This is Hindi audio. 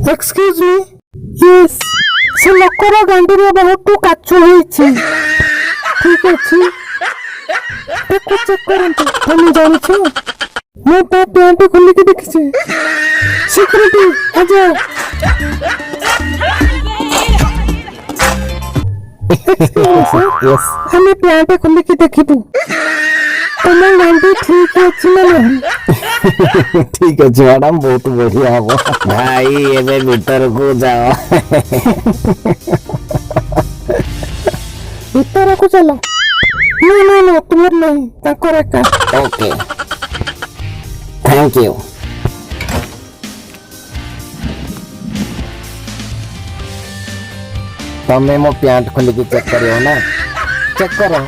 एक्सक्यूज मी यस से लोकर गांडीरे बहुत काचो होईछि ठीक अछि देखो चेक करंतु तुम जानि छ मैं तो पैंट खोली के देखि छी सिक्योरिटी आजा यस हमें पैंट खोली के देखिबू तुम गांडी ठीक अछि ना नहीं ठीक है मैडम बहुत बढ़िया हम भाई एबे भीतर को जाओ भीतर को चलो ना तुम्हार नहीं ताकर का ओके थैंक यू तमें मो पैंट खोल के चेक करियो ना चेक करो